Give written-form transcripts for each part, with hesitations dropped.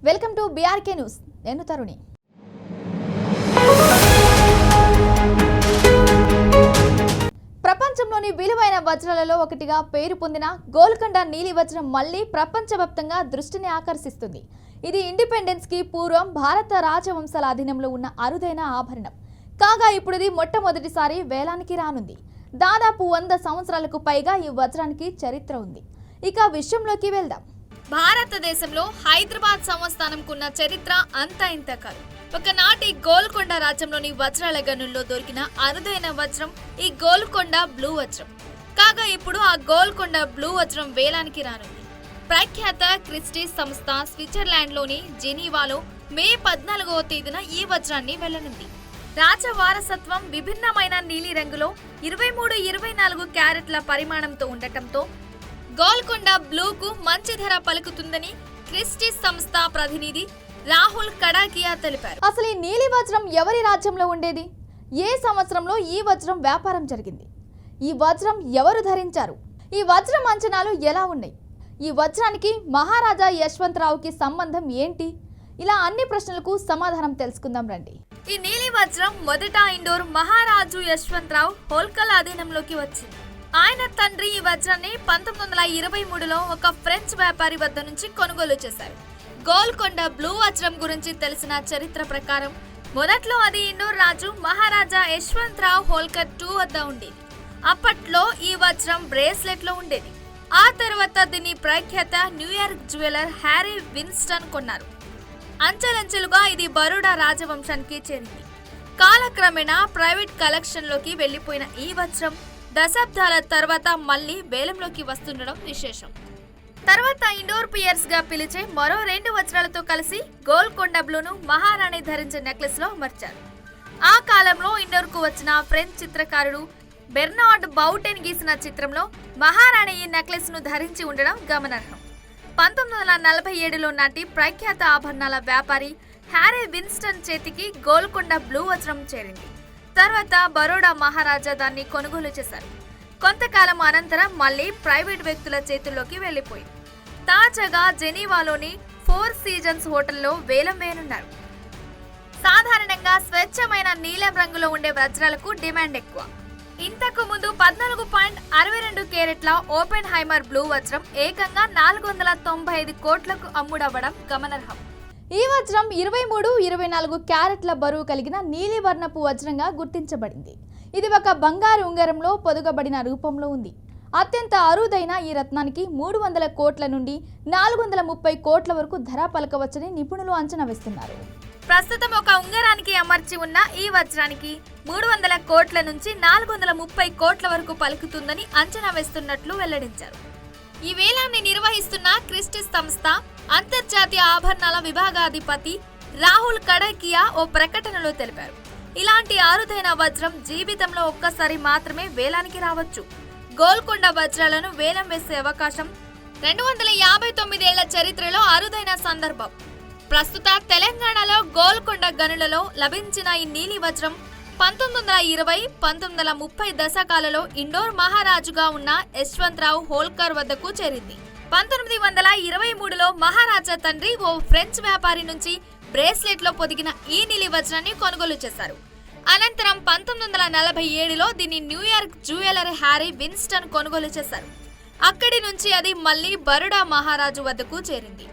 Welcome to BRK news. నేను తరుణి. ప్రపంచంలోని విలువైన వజ్రాలలో ఒకటిగా పేరు పొందిన గోల్కొండ నీలి వజ్రం మళ్లీ ప్రపంచవ్యాప్తంగా దృష్టిని ఆకర్షిస్తుంది. ఇది ఇండిపెండెన్స్ కి పూర్వం భారత రాజవంశాల అధీనంలో ఉన్న అరుదైన ఆభరణం కాగా ఇప్పుడు ఇది మొట్టమొదటిసారి వేలానికి రానుంది. దాదాపు 100 సంవత్సరాలకు పైగా ఈ వజ్రానికి చరిత్ర ఉంది. ఇక విషయంలోకి వెళ్దాం. భారతదేశంలో హైదరాబాద్ సంస్థానంకున్న చరిత్ర అంతా ఇంత కాదు. ఒకనాటి గోల్కొండ రాజ్యంలోని వజ్రాల గనుల్లో దొరికిన అరుదైన వజ్రం ఈ గోల్కొండ బ్లూ వజ్రం కాగా ఇప్పుడు ఆ గోల్కొండ బ్లూ వజ్రం వేలానికి రానుంది. ప్రఖ్యాత క్రిస్టీస్ సంస్థ స్విట్జర్లాండ్లోని జెనీవాలో మే 14వ తేదీన ఈ వజ్రాన్ని వెళ్లనుంది. రాజవారసత్వం విభిన్నమైన నీలి రంగులో 23-24 క్యారెట్ల పరిమాణంతో ఉండటంతో గోల్కొండ బ్లూకు మంచి ధర పలుకుతుందని క్రిస్టీస్ సంస్థ ప్రతినిధి రాహుల్ కడాకియా తెలిపారు. అసలు ఈ నీలి వజ్రం ఎవరి రాజ్యంలో ఉండేది? ఏ సంవత్సరంలో ఈ వజ్రం వ్యాపారం జరిగింది? ఈ వజ్రం ఎవరు ధరించారు? ఈ వజ్రం అంచనాలు ఎలా ఉన్నాయి? ఈ వజ్రానికి మహారాజా యశ్వంతరావుకి సంబంధం ఏంటి? ఇలా అన్ని ప్రశ్నలకు సమాధానం తెలుసుకుందాం రండి. ఈ నీలి వజ్రం మొదట ఇండోర్ మహారాజు యశ్వంతరావు హోల్కర్ అధీనంలోకి వచ్చింది. ఆయన తండ్రి ఈ వజ్రాన్ని 1923లో ఒక ఫ్రెంచ్ వ్యాపారి వద్ద నుంచి కొనుగోలు చేశారు. గోల్కొండ బ్లూ వజ్రం గురించి తెలిసిన చరిత్ర ప్రకారం మొదట్లో అది ఇండోర్ రాజు మహారాజా యశ్వంతరావు హోల్కర్ 2 వద్ద ఉండేది. అప్పట్లో ఈ వజ్రం బ్రేస్లెట్ లో ఉండేది. ఆ తర్వాత దీన్ని ప్రఖ్యాత న్యూయార్క్ జ్యువెలర్ హ్యారీ విన్స్టన్ కొన్నారు. అంచెలంచెలుగా ఇది బరోడా రాజవంశానికి చేరింది. కాలక్రమేణా ప్రైవేట్ కలెక్షన్ లోకి వెళ్లిపోయిన ఈ వజ్రం దశాబ్దాల తర్వాత మళ్లీ వేలంలోకి వస్తుండడం విశేషం. తర్వాత ఇండోర్ పియర్స్ గా పిలిచే మరో 2 వజ్రాలతో కలిసి గోల్కొండ బ్లూను మహారాణి ధరించే నెక్లెస్ లో అమర్చారు. ఆ కాలంలో ఇండోర్ కు వచ్చిన ఫ్రెంచ్ చిత్రకారుడు బెర్నార్డ్ బౌటెన్ గీసిన చిత్రంలో మహారాణి ఈ నెక్లెస్ ను ధరించి ఉండడం గమనార్హం. 1947లో నాటి ప్రఖ్యాత ఆభరణాల వ్యాపారి హ్యారీ విన్స్టన్ చేతికి గోల్కొండ బ్లూ వజ్రం చేరింది. తర్వాత బరోడా మహారాజా దాన్ని కొనుగోలు చేశారు. కొంతకాలం అనంతరం మళ్లీ ప్రైవేట్ వ్యక్తుల చేతుల్లోకి వెళ్లిపోయింది. తాజాగా జెనీవాలోని 4 సీజన్స్ హోటల్లో వేలం వేయనున్నారు. సాధారణంగా స్వచ్ఛమైన నీలం రంగులో ఉండే వజ్రాలకు డిమాండ్ ఎక్కువ. ఇంతకు ముందు 14.62 కేరెట్ల ఓపెన్ హైమర్ బ్లూ వజ్రం ఏకంగా 495 కోట్లకు అమ్ముడవ్వడం గమనార్హం. ఈ వజ్రం 23-24 క్యారెట్ల బరువు కలిగిన నీలివర్ణపు వజ్రంగా గుర్తించబడింది. ఇది ఒక బంగారు ఉంగరంలో పొదుగబడిన రూపంలో ఉంది. అత్యంత అరుదైన ఈ రత్నానికి 300 కోట్ల నుండి 430 కోట్ల వరకు ధర పలకవచ్చని నిపుణులు అంచనా వేస్తున్నారు. ప్రస్తుతం ఒక ఉంగరానికి అమర్చి ఉన్న ఈ వజ్రానికి 300 కోట్ల నుంచి 430 కోట్ల వరకు పలుకుతుందని అంచనా వేస్తున్నట్లు వెల్లడించారు. ఈ వేలాన్ని నిర్వహిస్తున్న క్రిస్టీస్ సంస్థ అంతర్జాతీయ ఆభరణాల విభాగాధిపతి రాహుల్ కడాకియా ఓ ప్రకటనలో తెలిపారు. ఇలాంటి అరుదైన వజ్రం జీవితంలో ఒక్కసారి మాత్రమే వేలానికి రావచ్చు. గోల్కొండ వజ్రాలను వేలం వేసే అవకాశం 259 ఏళ్ల చరిత్రలో అరుదైన సందర్భం. ప్రస్తుత తెలంగాణలో గోల్కొండ గనులలో లభించిన ఈ నీలి వజ్రం 1920, 1930 దశకాలలో ఇండోర్ మహారాజుగా ఉన్న యశ్వంతరావు హోల్కర్ వద్దకు చేరింది. 1923లో మహారాజా తండ్రి ఓ ఫ్రెంచ్ వ్యాపారి నుంచి బ్రేస్లెట్ లో పొదిగిన ఈ నీలి వజ్రాన్ని కొనుగోలు చేశారు. అనంతరం 1947లో దీన్ని న్యూయార్క్ జ్యువెలర్ హ్యారీ విన్స్టన్ కొనుగోలు చేశారు. అక్కడి నుంచి అది మళ్లీ బరోడా మహారాజు వద్దకు చేరింది.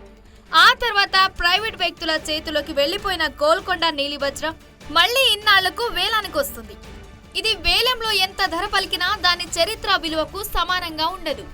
ఆ తర్వాత ప్రైవేట్ వ్యక్తుల చేతిలోకి వెళ్లిపోయిన గోల్కొండ నీలి వజ్రం మళ్లీ ఇన్నాళ్లకు వేలానికి వస్తుంది. ఇది వేలంలో ఎంత ధర పలికినా దాని చరిత్ర విలువకు సమానంగా ఉండదు.